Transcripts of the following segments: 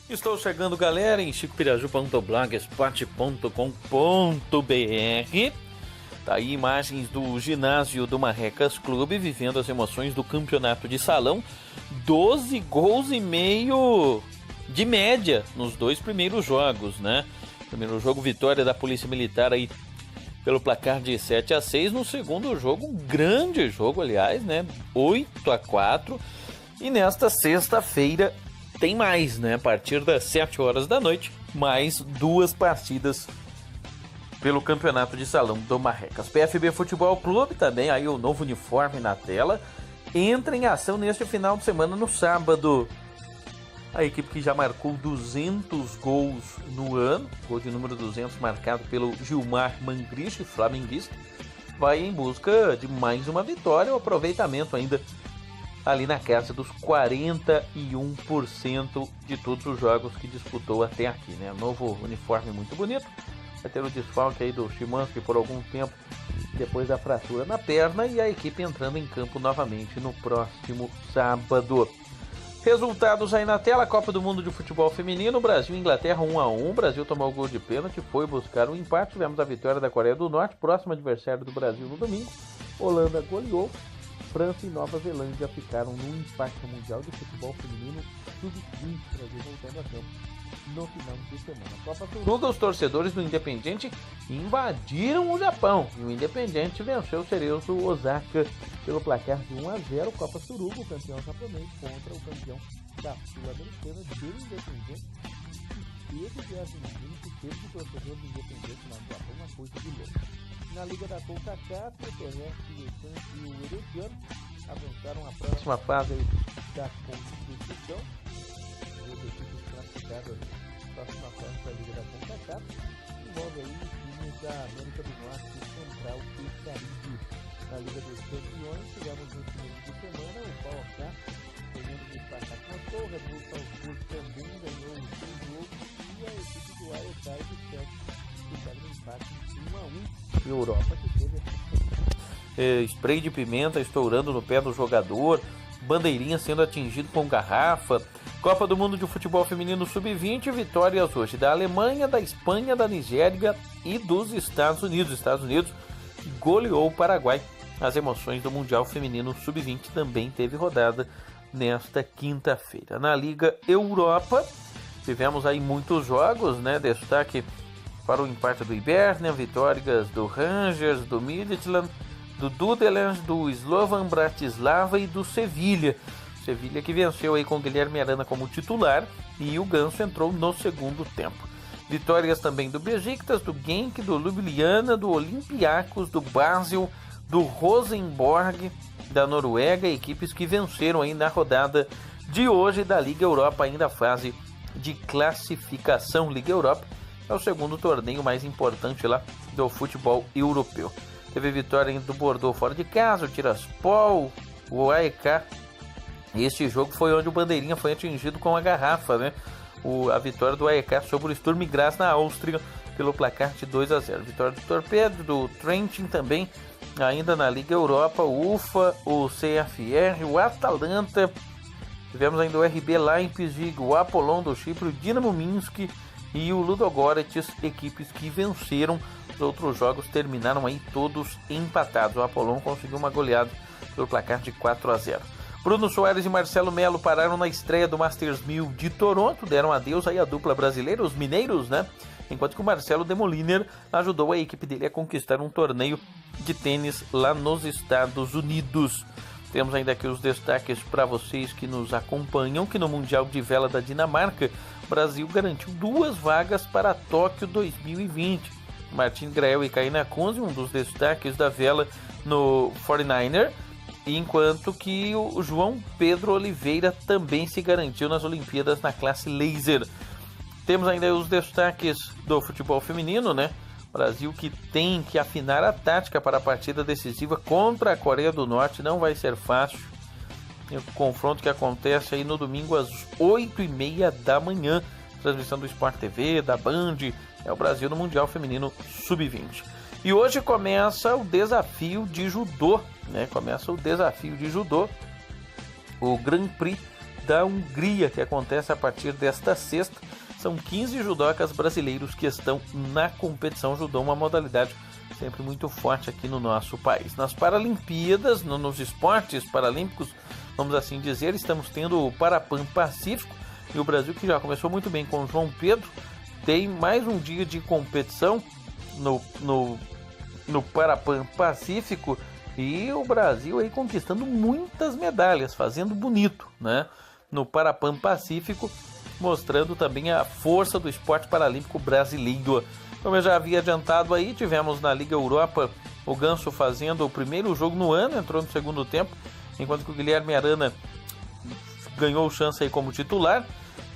Estou chegando, galera, em chicopiraju.blogspot.com.br. Tá aí imagens do ginásio do Marrecas Clube, vivendo as emoções do campeonato de salão. 12 gols e meio de média nos dois primeiros jogos, né? Primeiro jogo, vitória da Polícia Militar aí pelo placar de 7-6. No segundo jogo, um grande jogo, aliás, né? 8-4. E nesta sexta-feira tem mais, né? A partir das 7 horas da noite, mais duas partidas pelo campeonato de salão do Marrecas. PFB Futebol Clube, também aí o novo uniforme na tela, entra em ação neste final de semana, no sábado. A equipe que já marcou 200 gols no ano, gol de número 200 marcado pelo Gilmar Mangrich, flamenguista, vai em busca de mais uma vitória. O aproveitamento ainda ali na casa dos 41% de todos os jogos que disputou até aqui, né? Novo uniforme muito bonito. Vai ter o desfalque aí do Szymanski por algum tempo depois da fratura na perna, e a equipe entrando em campo novamente no próximo sábado. Resultados aí na tela: Copa do Mundo de Futebol Feminino, Brasil e Inglaterra 1-1. O Brasil tomou o gol de pênalti, foi buscar o empate. Tivemos a vitória da Coreia do Norte, próximo adversário do Brasil no domingo. Holanda goleou. França e Nova Zelândia ficaram no empate mundial de futebol feminino sub-20, Brasil voltando a campo no final de semana. Copa Suruga, os torcedores do Independiente invadiram o Japão e o Independiente venceu o Cerezo Osaka pelo placar de 1-0. Copa Suruga, o campeão japonês contra o campeão da Sul-Americana do Independiente, que teve de argentino, que teve de torcedor do Independiente no Japão, uma coisa de louco. Na Liga da CONCACAF, o Terrestre e o Herediano avançaram a próxima fase da competição. As equipes classificadas na próxima fase da Liga da CONCACAF envolve aí os times da América do Norte, Central e Caribe. Na Liga dos Campeões, tivemos no final de semana o PAOK ganhando de Spartak Moscou, o Red Bull Salzburg também ganhou o seu jogo, e a equipe do AEK e do Celtic ficaram no empate em 1-1. Europa, que teve spray de pimenta estourando no pé do jogador, bandeirinha sendo atingido com garrafa. Copa do Mundo de Futebol Feminino Sub-20, vitórias hoje da Alemanha, da Espanha, da Nigéria e dos Estados Unidos. Estados Unidos goleou o Paraguai. As emoções do Mundial Feminino Sub-20 também teve rodada nesta quinta-feira. Na Liga Europa, tivemos aí muitos jogos, né? Destaque para o empate do Hibernian, vitórias do Rangers, do Midtjylland, do Dudelange, do Slovan Bratislava e do Sevilha. Sevilha que venceu aí com Guilherme Arana como titular, e o Ganso entrou no segundo tempo. Vitórias também do Besiktas, do Genk, do Ljubljana, do Olympiacos, do Basel, do Rosenborg, da Noruega, equipes que venceram aí na rodada de hoje da Liga Europa, ainda a fase de classificação. Liga Europa é o segundo torneio mais importante lá do futebol europeu. Teve vitória do Bordeaux fora de casa, o Tiraspol, o AEK. Este jogo foi onde o bandeirinha foi atingido com a garrafa, né? A vitória do AEK sobre o Sturm Graz na Áustria pelo placar de 2-0. Vitória do Torpedo, do Trentin também, ainda na Liga Europa, o UFA, o CFR, o Atalanta. Tivemos ainda o RB Leipzig, o Apollon do Chipre, o Dinamo Minsk e o Ludogorets, equipes que venceram. Os outros jogos terminaram aí todos empatados. O Apollon conseguiu uma goleada pelo placar de 4-0. Bruno Soares e Marcelo Melo pararam na estreia do Masters 1000 de Toronto, deram adeus aí à dupla brasileira, os mineiros, né? Enquanto que o Marcelo Demoliner ajudou a equipe dele a conquistar um torneio de tênis lá nos Estados Unidos. Temos ainda aqui os destaques para vocês que nos acompanham, que no Mundial de Vela da Dinamarca, o Brasil garantiu 2 vagas para Tóquio 2020. Martin Grael e Kaina Kunze, um dos destaques da vela no 49er, enquanto que o João Pedro Oliveira também se garantiu nas Olimpíadas na classe laser. Temos ainda os destaques do futebol feminino, né? Brasil que tem que afinar a tática para a partida decisiva contra a Coreia do Norte, não vai ser fácil. O confronto que acontece aí no domingo às 8h30 da manhã, transmissão do Sport TV, da Band, é o Brasil no Mundial Feminino Sub-20. E hoje começa o desafio de judô, né? Começa o desafio de judô, o Grand Prix da Hungria, que acontece a partir desta sexta. São 15 judocas brasileiros que estão na competição judô, uma modalidade sempre muito forte aqui no nosso país. Nas Paralimpíadas, nos esportes paralímpicos, vamos assim dizer, estamos tendo o Parapan Pacífico, e o Brasil, que já começou muito bem com o João Pedro, tem mais um dia de competição no Parapan Pacífico, e o Brasil aí conquistando muitas medalhas, fazendo bonito, né? No Parapan Pacífico, mostrando também a força do esporte paralímpico brasileiro. Como eu já havia adiantado aí, tivemos na Liga Europa o Ganso fazendo o primeiro jogo no ano, entrou no segundo tempo, enquanto que o Guilherme Arana ganhou chance aí como titular.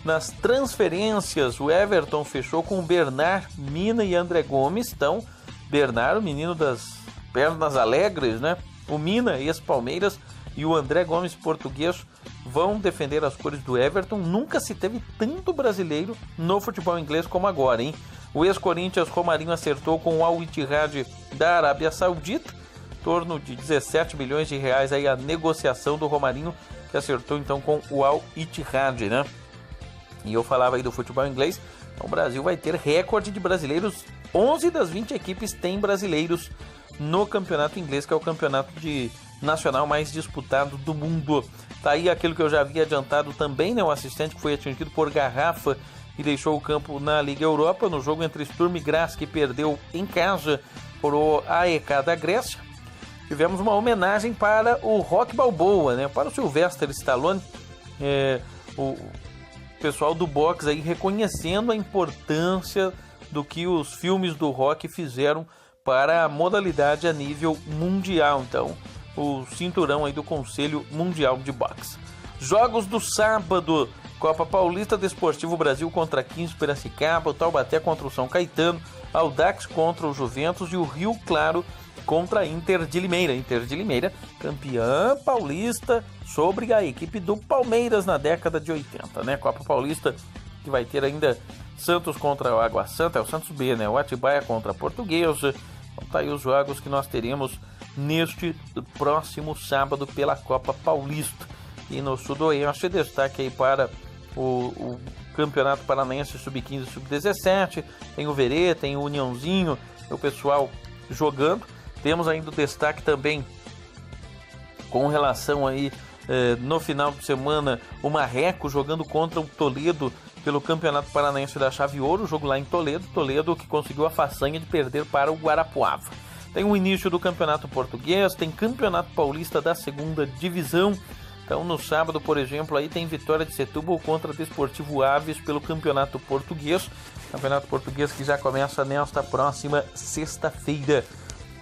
Nas transferências, o Everton fechou com o Bernard, Mina e André Gomes. Então, Bernard, o menino das pernas alegres, né? O Mina, ex-Palmeiras, e o André Gomes, português, vão defender as cores do Everton. Nunca se teve tanto brasileiro no futebol inglês como agora, hein? O ex-Corinthians Romarinho acertou com o Al Ittihad da Arábia Saudita, em torno de 17 milhões de reais aí a negociação do Romarinho, que acertou então com o Al Ittihad, né? E eu falava aí do futebol inglês, então o Brasil vai ter recorde de brasileiros. 11 das 20 equipes têm brasileiros no campeonato inglês, que é o campeonato nacional mais disputado do mundo. Tá aí aquilo que eu já havia adiantado também, né? O assistente que foi atingido por garrafa e deixou o campo na Liga Europa, no jogo entre Sturm Graz, que perdeu em casa por o AEK da Grécia. Tivemos uma homenagem para o Rocky Balboa, né? Para o Sylvester Stallone, o pessoal do boxe aí reconhecendo a importância do que os filmes do Rocky fizeram para a modalidade a nível mundial. Então, o cinturão aí do Conselho Mundial de Boxe. Jogos do sábado: Copa Paulista, Desportivo Brasil contra 15 Piracicaba, o Taubaté contra o São Caetano, Audax contra o Juventus e o Rio Claro contra a Inter de Limeira. Inter de Limeira, campeã paulista sobre a equipe do Palmeiras na década de 80, né? Copa Paulista que vai ter ainda Santos contra o Água Santa, é o Santos B, né? O Atibaia contra a Portuguesa. Então tá aí os jogos que nós teremos neste próximo sábado pela Copa Paulista. E no Sudoeste, destaque aí para o Campeonato Paranaense Sub-15 e Sub-17, tem o Verê, tem o Uniãozinho, o pessoal jogando. Temos ainda o destaque também com relação aí no final de semana, o Marreco jogando contra o Toledo pelo Campeonato Paranaense da Chave Ouro, jogo lá em Toledo, Toledo que conseguiu a façanha de perder para o Guarapuava. Tem o início do Campeonato Português, tem Campeonato Paulista da Segunda Divisão. Então no sábado, por exemplo, aí tem vitória de Setúbal contra Desportivo Aves pelo Campeonato Português. Campeonato Português que já começa nesta próxima sexta-feira.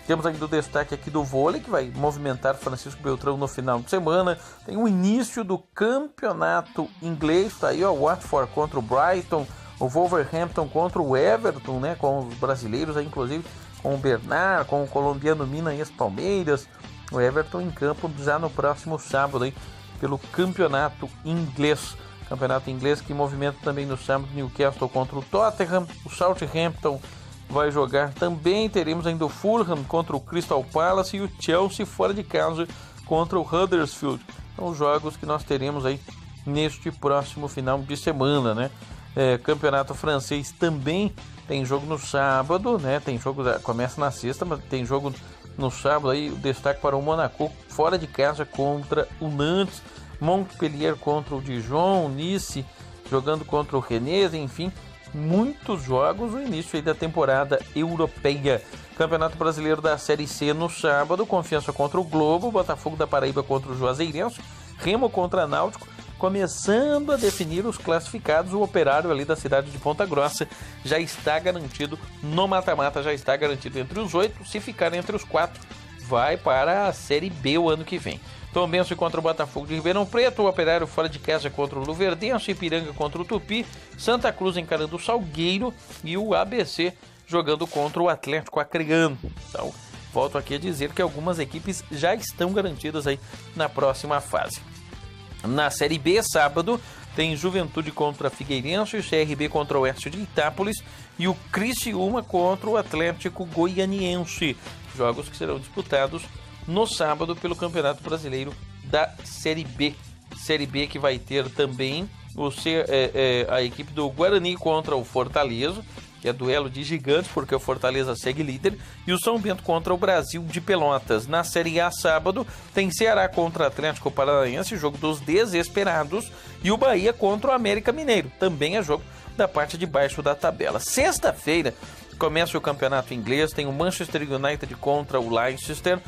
Temos ainda o destaque aqui do vôlei, que vai movimentar Francisco Beltrão no final de semana. Tem o início do campeonato inglês, tá aí, ó, o Watford contra o Brighton, o Wolverhampton contra o Everton, né, com os brasileiros aí, inclusive com o Bernard, com o colombiano Mina e as Palmeiras. O Everton em campo já no próximo sábado aí, pelo campeonato inglês. Campeonato inglês que movimenta também no sábado Newcastle contra o Tottenham, o Southampton vai jogar também. Teremos ainda o Fulham contra o Crystal Palace e o Chelsea fora de casa contra o Huddersfield. São os jogos que nós teremos aí neste próximo final de semana, né? Campeonato francês também tem jogo no sábado, né? Tem jogo, começa na sexta, mas tem jogo no sábado aí. O destaque para o Monaco fora de casa contra o Nantes, Montpellier contra o Dijon, o Nice jogando contra o Rennes, enfim, muitos jogos, o início aí da temporada europeia. Campeonato Brasileiro da Série C no sábado, Confiança contra o Globo, Botafogo da Paraíba contra o Juazeirense, Remo contra Náutico, começando a definir os classificados. O Operário ali da cidade de Ponta Grossa já está garantido no mata-mata, já está garantido entre os 8, se ficar entre os 4, vai para a Série B o ano que vem. Tombense contra o Botafogo de Ribeirão Preto, o Operário fora de casa contra o Luverdense, Ipiranga contra o Tupi, Santa Cruz encarando o Salgueiro e o ABC jogando contra o Atlético Acreano. Então, volto aqui a dizer que algumas equipes já estão garantidas aí na próxima fase. Na Série B, sábado, tem Juventude contra Figueirense, o CRB contra o Oeste de Itápolis e o Criciúma contra o Atlético Goianiense. Jogos que serão disputados no sábado pelo Campeonato Brasileiro da Série B. Série B que vai ter também a equipe do Guarani contra o Fortaleza, que é duelo de gigantes, porque o Fortaleza segue líder, e o São Bento contra o Brasil de Pelotas. Na Série A, sábado, tem Ceará contra Atlético Paranaense, jogo dos desesperados, e o Bahia contra o América Mineiro, também é jogo da parte de baixo da tabela. Sexta-feira, começa o campeonato inglês, tem o Manchester United contra o Leicester,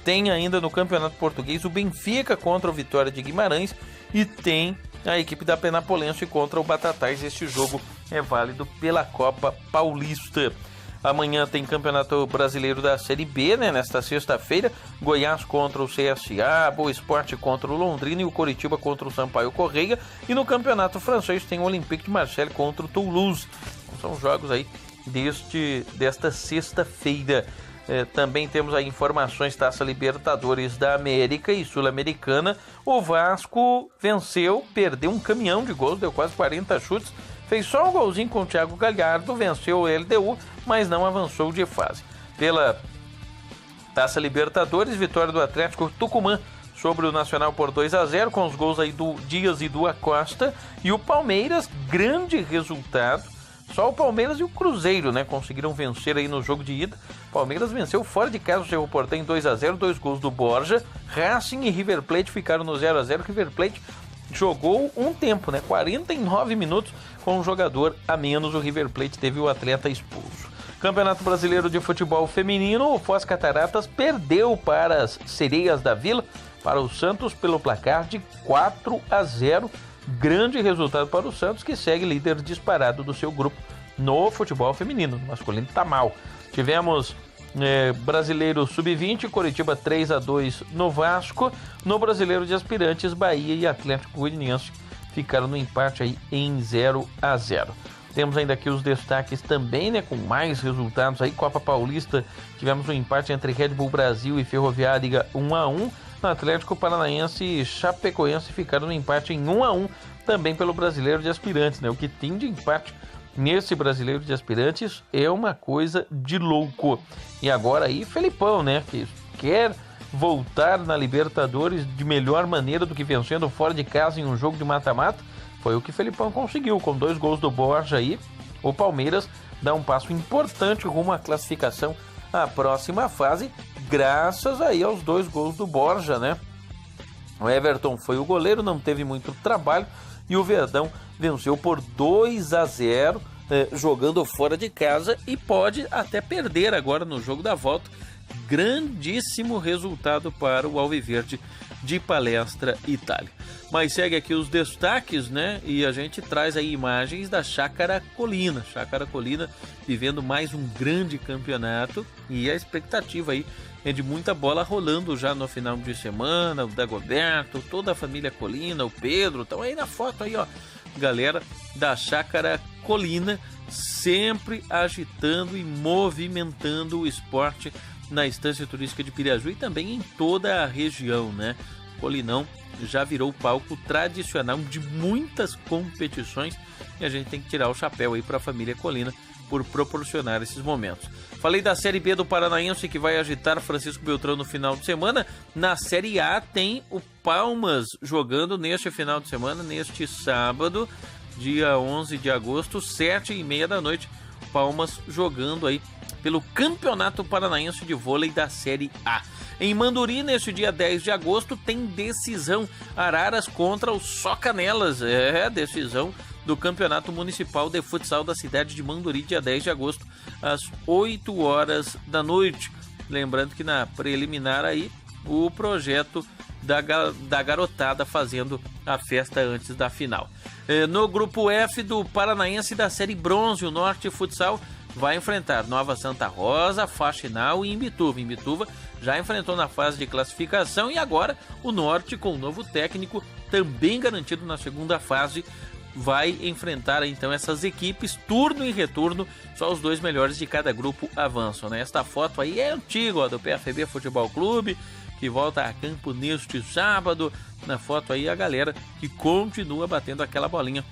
tem ainda no campeonato português o Benfica contra o Vitória de Guimarães, e tem a equipe da Penapolense contra o Batatais. Este jogo é válido pela Copa Paulista. Amanhã tem Campeonato Brasileiro da Série B, né? Nesta sexta-feira, Goiás contra o CSA, Boa Esporte contra o Londrina e o Coritiba contra o Sampaio Correia. E no Campeonato Francês tem o Olympique de Marseille contra o Toulouse. São jogos aí desta sexta-feira. Também temos aí informações, Taça Libertadores da América e Sul-Americana. O Vasco venceu, perdeu um caminhão de gols, deu quase 40 chutes, fez só um golzinho com o Thiago Galhardo, venceu o LDU, mas não avançou de fase. Pela Taça Libertadores, vitória do Atlético Tucumã sobre o Nacional por 2-0, com os gols aí do Dias e do Acosta. E o Palmeiras, grande resultado. Só o Palmeiras e o Cruzeiro, né, conseguiram vencer aí no jogo de ida. Palmeiras venceu fora de casa o Cerro Porteño 2-0, 2 gols do Borja. Racing e River Plate ficaram no 0-0. River Plate jogou um tempo, né, 49 minutos com um jogador a menos. O River Plate teve o atleta expulso. Campeonato Brasileiro de Futebol Feminino, o Foz Cataratas perdeu para as Sereias da Vila, para o Santos, pelo placar de 4-0. Grande resultado para o Santos, que segue líder disparado do seu grupo no futebol feminino. No masculino tá mal. Tivemos Brasileiro Sub-20, Coritiba 3-2 no Vasco. No Brasileiro de Aspirantes, Bahia e Atlético Goianiense ficaram no empate aí em 0-0. Temos ainda aqui os destaques também, né, com mais resultados aí. Copa Paulista, tivemos um empate entre Red Bull Brasil e Ferroviária 1-1. No Atlético Paranaense e Chapecoense ficaram no empate em 1-1, também pelo Brasileiro de Aspirantes, né? O que tem de empate nesse Brasileiro de Aspirantes é uma coisa de louco. E agora aí, Felipão, né, que quer voltar na Libertadores de melhor maneira do que vencendo fora de casa em um jogo de mata-mata. Foi o que Felipão conseguiu, com 2 gols do Borja aí. O Palmeiras dá um passo importante rumo à classificação à próxima fase, graças aí aos 2 gols do Borja, né? O Everton foi o goleiro, não teve muito trabalho, e o Verdão venceu por 2-0, jogando fora de casa, e pode até perder agora no jogo da volta. Grandíssimo resultado para o Alviverde de Palestra, Itália. Mas segue aqui os destaques, né? E a gente traz aí imagens da Chácara Colina. Chácara Colina vivendo mais um grande campeonato, e a expectativa aí é de muita bola rolando já no final de semana. O Dagoberto, toda a família Colina, o Pedro, estão aí na foto aí, ó. Galera da Chácara Colina sempre agitando e movimentando o esporte na Estância Turística de Piraju e também em toda a região, né? Colinão já virou palco tradicional de muitas competições, e a gente tem que tirar o chapéu aí para a família Colina por proporcionar esses momentos. Falei da Série B do Paranaense, que vai agitar Francisco Beltrão no final de semana. Na Série A tem o Palmas jogando neste final de semana, neste sábado, dia 11 de agosto, 7h30 da noite. Palmas jogando aí pelo Campeonato Paranaense de Vôlei da Série A. Em Manduri, neste dia 10 de agosto, tem decisão. Araras contra o Socanelas. Decisão do Campeonato Municipal de Futsal da cidade de Manduri, dia 10 de agosto, às 8 horas da noite. Lembrando que na preliminar aí, o projeto da garotada fazendo a festa antes da final. No grupo F do Paranaense da Série Bronze, o Norte Futsal vai enfrentar Nova Santa Rosa, Faxinal e Imbituva. Imbituva já enfrentou na fase de classificação, e agora o Norte, com o novo técnico, também garantido na segunda fase, vai enfrentar então essas equipes, turno e retorno. Só os 2 melhores de cada grupo avançam, né? Esta foto aí é antiga, ó, do PFB Futebol Clube, que volta a campo neste sábado. Na foto aí a galera que continua batendo aquela bolinha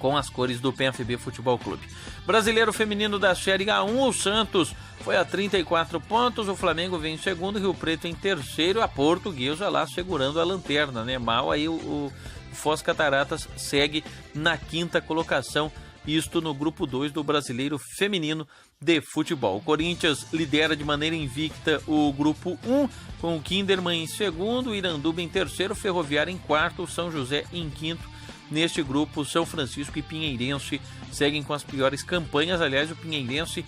com as cores do PFB Futebol Clube. Brasileiro feminino da Série A1, o Santos foi a 34 pontos, o Flamengo vem em segundo, Rio Preto em terceiro, a Portuguesa lá segurando a lanterna, né? Mal aí o Foz Cataratas segue na quinta colocação, isto no grupo 2 do Brasileiro Feminino de Futebol. O Corinthians lidera de maneira invicta o grupo 1, com o Kinderman em segundo, Iranduba em terceiro, Ferroviária em quarto, São José em quinto. Neste grupo, São Francisco e Pinheirense seguem com as piores campanhas. Aliás, o Pinheirense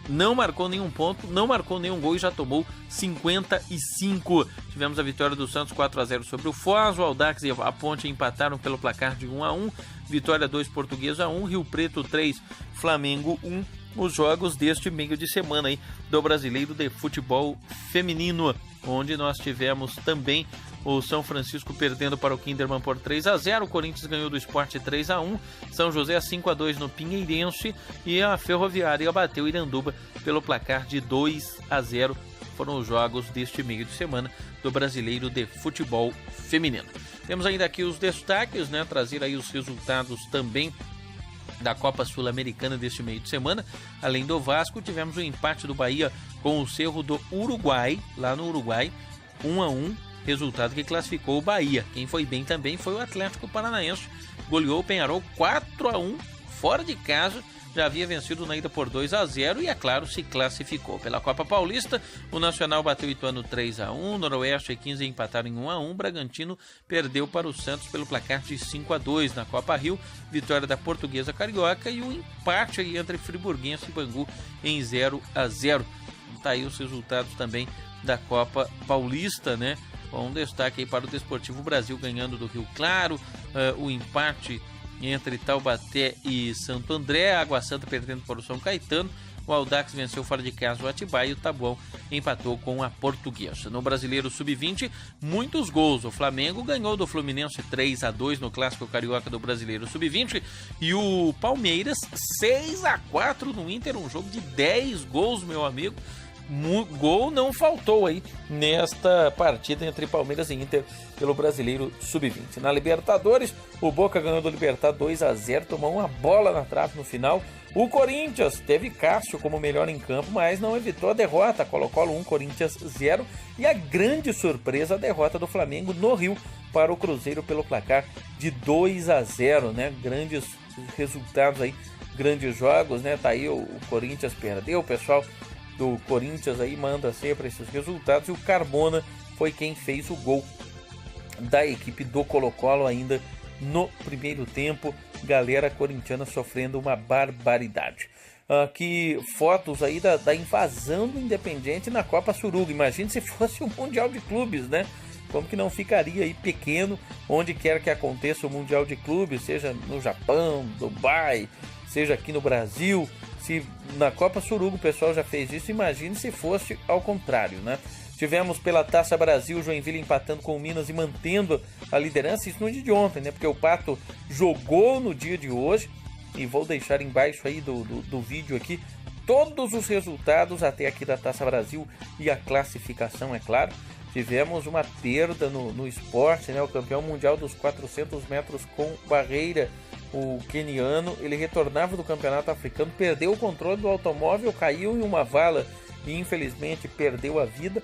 não marcou nenhum ponto, não marcou nenhum gol e já tomou 55. Tivemos a vitória do Santos 4-0 sobre o Foz, o Audax e a Ponte empataram pelo placar de 1-1, Vitória 2, Portuguesa 1, Rio Preto 3, Flamengo 1. Os jogos deste meio de semana aí do Brasileiro de Futebol Feminino, onde nós tivemos também o São Francisco perdendo para o Kinderman por 3-0, o Corinthians ganhou do Sport 3-1, São José 5-2 no Pinheirense e a Ferroviária bateu Iranduba pelo placar de 2-0. Foram os jogos deste meio de semana do Brasileiro de Futebol Feminino. Temos ainda aqui os destaques, né? Trazer aí os resultados também da Copa Sul-Americana deste meio de semana. Além do Vasco, tivemos o empate do Bahia com o Cerro do Uruguai, lá no Uruguai, 1-1, resultado que classificou o Bahia. Quem foi bem também foi o Atlético Paranaense, goleou o Peñarol 4-1, fora de casa, já havia vencido na ida por 2-0 e, é claro, se classificou. Pela Copa Paulista, o Nacional bateu o Ituano 3-1, Noroeste e 15 empataram em 1-1, Bragantino perdeu para o Santos pelo placar de 5-2. Na Copa Rio, vitória da Portuguesa Carioca e o empate aí entre Friburguense e Bangu em 0-0. Tá aí os resultados também da Copa Paulista, né? Com um destaque aí para o Desportivo Brasil ganhando do Rio Claro, o empate entre Taubaté e Santo André, Água Santa perdendo para o São Caetano, o Audax venceu fora de casa o Atibaia e o Taboão empatou com a Portuguesa. No Brasileiro Sub-20, muitos gols. O Flamengo ganhou do Fluminense 3-2 no Clássico Carioca do Brasileiro Sub-20 e o Palmeiras 6-4 no Inter, um jogo de 10 gols, meu amigo. Gol não faltou aí nesta partida entre Palmeiras e Inter pelo Brasileiro Sub-20. Na Libertadores, o Boca ganhou do Libertad 2-0, tomou uma bola na trave no final. O Corinthians teve Cássio como melhor em campo, mas não evitou a derrota. Colo-Colo 1, Corinthians 0. E a grande surpresa, a derrota do Flamengo no Rio para o Cruzeiro pelo placar de 2-0, né? Grandes resultados aí, grandes jogos, né? Tá aí o Corinthians perdeu, o pessoal do Corinthians aí manda sempre esses resultados, e o Carmona foi quem fez o gol da equipe do Colo-Colo ainda no primeiro tempo. Galera corintiana sofrendo uma barbaridade. Aqui fotos aí da invasão do Independiente na Copa Suruga. Imagine se fosse o Mundial de Clubes, né? Como que não ficaria aí pequeno onde quer que aconteça o Mundial de Clubes, seja no Japão, Dubai, seja aqui no Brasil. Se na Copa Suruga o pessoal já fez isso, imagine se fosse ao contrário, né? Tivemos pela Taça Brasil, Joinville empatando com o Minas e mantendo a liderança, isso no dia de ontem, né? Porque o Pato jogou no dia de hoje, e vou deixar embaixo aí do vídeo aqui todos os resultados até aqui da Taça Brasil e a classificação, é claro. Tivemos uma perda no esporte, né? O campeão mundial dos 400 metros com barreira, o queniano, ele retornava do campeonato africano, perdeu o controle do automóvel, caiu em uma vala e infelizmente perdeu a vida.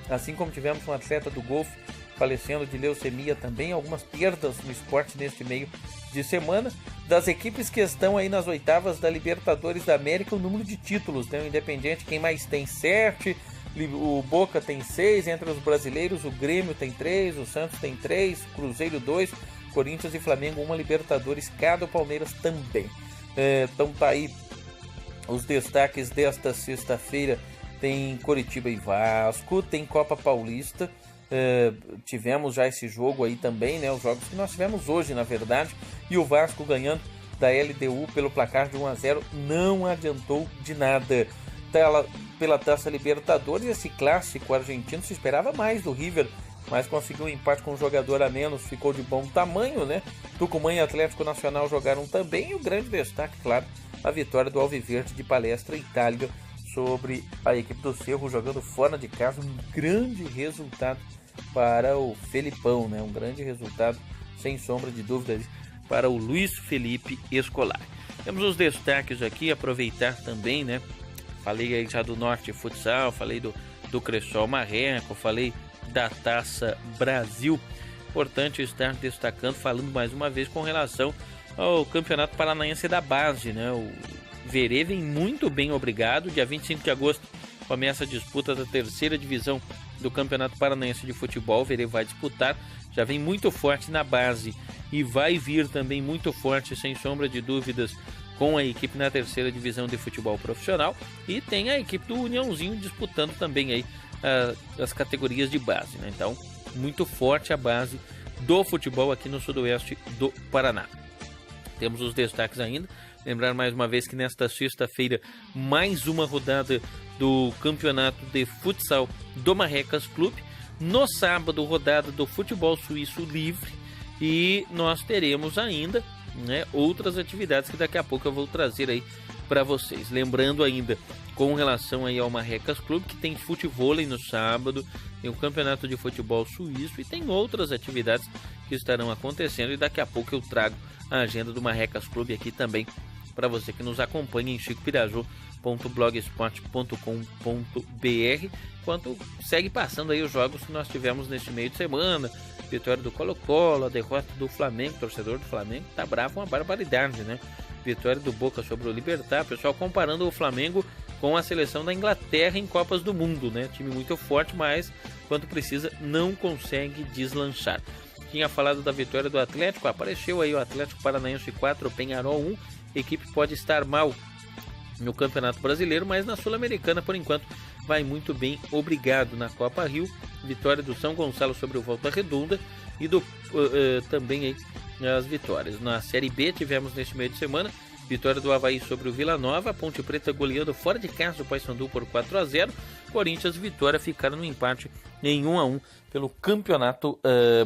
Assim como tivemos um atleta do golfe falecendo de leucemia também, algumas perdas no esporte neste meio de semana. Das equipes que estão aí nas oitavas da Libertadores da América, o número de títulos, né? O Independiente, quem mais tem 7, o Boca tem 6, entre os brasileiros o Grêmio tem 3, o Santos tem 3, Cruzeiro 2, Corinthians e Flamengo 1 Libertadores, cada o Palmeiras também. Então tá aí os destaques desta sexta-feira. Tem Coritiba e Vasco, tem Copa Paulista, tivemos já esse jogo aí também, né? Os jogos que nós tivemos hoje, na verdade, e o Vasco ganhando da LDU pelo placar de 1-0, não adiantou de nada. Pela Taça Libertadores, esse clássico argentino, se esperava mais do River, mas conseguiu um empate com um jogador a menos, ficou de bom tamanho, né? Tucumã e Atlético Nacional jogaram também, e o grande destaque, claro, a vitória do Alviverde de Palestra Itália sobre a equipe do Cerro, jogando fora de casa. Um grande resultado para o Felipão, né? Um grande resultado, sem sombra de dúvida, para o Luiz Felipe Scolari. Temos os destaques aqui, aproveitar também, né? Falei aí já do Norte Futsal, falei do Cressol Marreco, falei da Taça Brasil. Importante estar destacando, falando mais uma vez com relação ao Campeonato Paranaense da Base, né? O Verê vem muito bem, obrigado. Dia 25 de agosto começa a disputa da terceira divisão do Campeonato Paranaense de Futebol. O Verê vai disputar, já vem muito forte na base e vai vir também muito forte, sem sombra de dúvidas, com a equipe na terceira divisão de futebol profissional, e tem a equipe do Uniãozinho disputando também aí as categorias de base, né? Então, muito forte a base do futebol aqui no sudoeste do Paraná. Temos os destaques ainda. Lembrar mais uma vez que nesta sexta-feira, mais uma rodada do Campeonato de Futsal do Marrecas Clube. No sábado, rodada do Futebol Suíço Livre. E nós teremos ainda, né, outras atividades que daqui a pouco eu vou trazer aí para vocês. Lembrando ainda, com relação aí ao Marrecas Clube, que tem futevôlei no sábado, tem o Campeonato de Futebol Suíço e tem outras atividades que estarão acontecendo, e daqui a pouco eu trago a agenda do Marrecas Clube aqui também para você que nos acompanha em chicopiraju.blogspot.com.br, enquanto segue passando aí os jogos que nós tivemos neste meio de semana. Vitória do Colo-Colo, a derrota do Flamengo, torcedor do Flamengo tá bravo, uma barbaridade, né? Vitória do Boca sobre o Libertad, pessoal comparando o Flamengo com a seleção da Inglaterra em Copas do Mundo, né? Time muito forte, mas quando precisa não consegue deslanchar. Tinha falado da vitória do Atlético, apareceu aí o Atlético Paranaense 4, Penharol 1, equipe pode estar mal no Campeonato Brasileiro, mas na Sul-Americana, por enquanto, vai muito bem, obrigado. Na Copa Rio, vitória do São Gonçalo sobre o Volta Redonda e também aí as vitórias. Na Série B tivemos neste meio de semana, vitória do Avaí sobre o Vila Nova, Ponte Preta goleando fora de casa o Paysandu por 4-0, Corinthians e Vitória ficaram no empate em 1-1 pelo Campeonato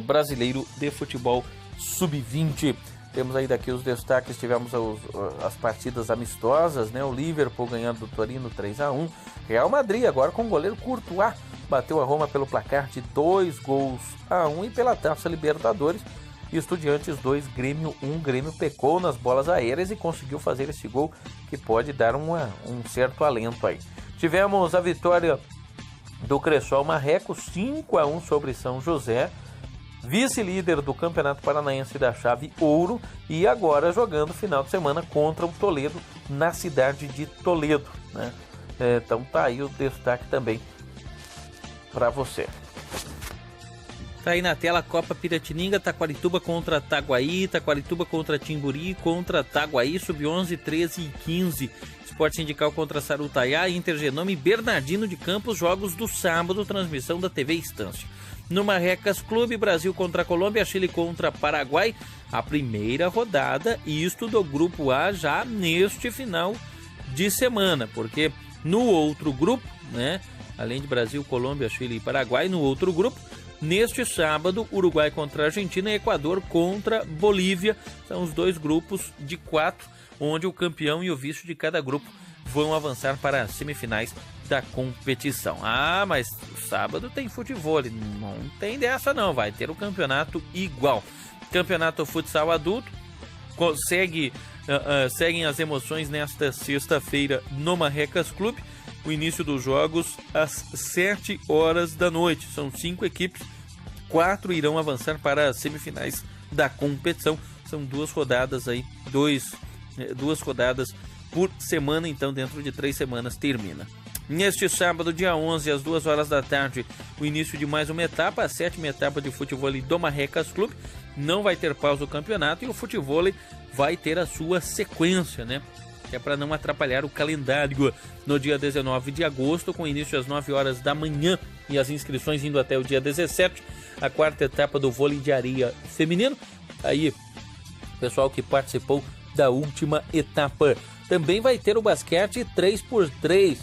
Brasileiro de Futebol Sub-20. Temos aí daqui os destaques, tivemos as partidas amistosas, né? O Liverpool ganhando do Torino 3-1. Real Madrid agora com o goleiro Courtois bateu a Roma pelo placar de 2-1. E pela Taça Libertadores, Estudiantes 2, Grêmio 1. Grêmio pecou nas bolas aéreas e conseguiu fazer esse gol que pode dar um certo alento aí. Tivemos a vitória do Cressol Marreco 5-1 sobre São José, vice-líder do Campeonato Paranaense da Chave Ouro, e agora jogando final de semana contra o Toledo na cidade de Toledo, né? Então tá aí o destaque também para você. Tá aí na tela a Copa Piratininga, Taquarituba contra Taguaí, Taquarituba contra Timburi, contra Taguaí, Sub-11, 13 e 15. Esporte Sindical contra Sarutaiá, Intergenome e Bernardino de Campos, jogos do sábado, transmissão da TV Estância. No Marrecas Clube, Brasil contra Colômbia, Chile contra Paraguai, a primeira rodada, isto do Grupo A já neste final de semana, porque no outro grupo, né, além de Brasil, Colômbia, Chile e Paraguai, no outro grupo, neste sábado, Uruguai contra Argentina e Equador contra Bolívia, são os dois grupos de 4, onde o campeão e o vice de cada grupo vão avançar para as semifinais da competição. Ah, mas sábado tem futevôlei, não tem dessa não, vai ter o campeonato igual. Campeonato Futsal Adulto, seguem as emoções nesta sexta-feira no Marrecas Clube, o início dos jogos às 7 horas da noite, são 5 equipes, 4 irão avançar para as semifinais da competição, são 2 rodadas aí, 2 rodadas por semana, então dentro de 3 semanas termina. Neste sábado, dia 11, às 2 horas da tarde, o início de mais uma etapa, a 7ª etapa de futevôlei do Marrecas Clube. Não vai ter pausa o campeonato e o futevôlei vai ter a sua sequência, né? Que é para não atrapalhar o calendário. No dia 19 de agosto, com início às 9 horas da manhã e as inscrições indo até o dia 17, a 4ª etapa do vôlei de areia feminino. Aí, o pessoal que participou da última etapa. Também vai ter o basquete 3x3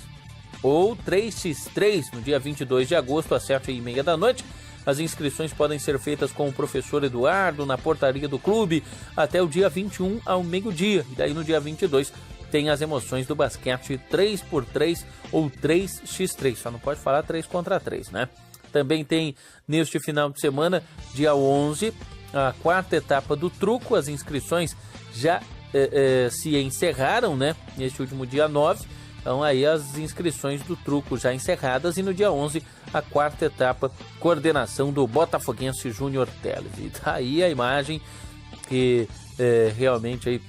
ou 3x3 no dia 22 de agosto às 7h30 da noite. As inscrições podem ser feitas com o professor Eduardo na portaria do clube até o dia 21 ao meio-dia. E daí no dia 22 tem as emoções do basquete 3x3 ou 3x3. Só não pode falar 3 contra 3, né? Também tem neste final de semana, dia 11, a quarta etapa do truco. As inscrições já se encerraram, né? Neste último dia 9. Então aí as inscrições do truco já encerradas. E no dia 11, a quarta etapa, coordenação do Botafoguense Júnior Teles. E tá aí a imagem que realmente aí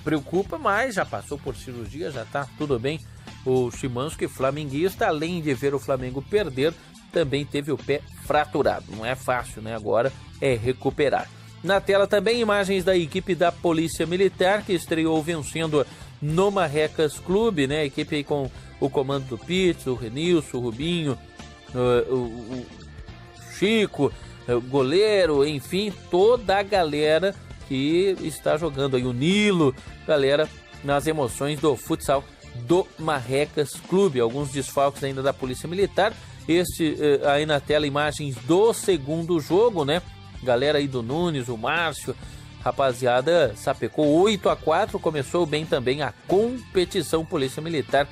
preocupa, mas já passou por cirurgia, já tá tudo bem. O Szymanski, flamenguista, além de ver o Flamengo perder, também teve o pé fraturado. Não é fácil, né? Agora é recuperar. Na tela também imagens da equipe da Polícia Militar, que estreou vencendo no Marrecas Clube, né? A equipe aí com o comando do Pitts, o Renilson, o Rubinho, o Chico, o goleiro, enfim, toda a galera que está jogando aí, o Nilo, galera, nas emoções do futsal do Marrecas Clube. Alguns desfalques ainda da Polícia Militar. Aí na tela imagens do segundo jogo, né? Galera aí do Nunes, o Márcio, rapaziada, sapecou 8-4, começou bem também a competição Polícia Militar.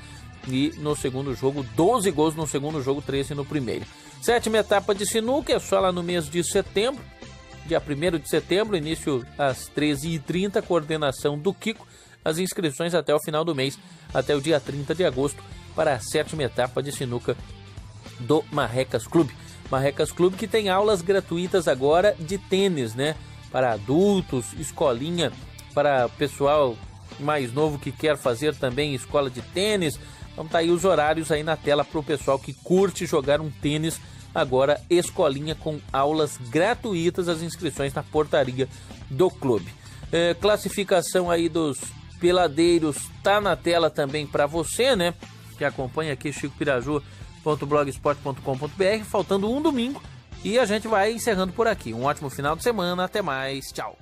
E no segundo jogo, 12 gols no segundo jogo, 13 no primeiro. Sétima etapa de sinuca, é só lá no mês de setembro. Dia 1º de setembro, início às 13h30, coordenação do Kiko. As inscrições até o final do mês, até o dia 30 de agosto, para a sétima etapa de sinuca do Marrecas Clube. Marrecas Clube que tem aulas gratuitas agora de tênis, né? Para adultos, escolinha, para pessoal mais novo que quer fazer também escola de tênis. Então tá aí os horários aí na tela para o pessoal que curte jogar um tênis. Agora, escolinha com aulas gratuitas, as inscrições na portaria do clube. Classificação aí dos peladeiros tá na tela também para você, né? Que acompanha aqui chicopiraju.blogspot.com.br, faltando um domingo e a gente vai encerrando por aqui. Um ótimo final de semana, até mais, tchau!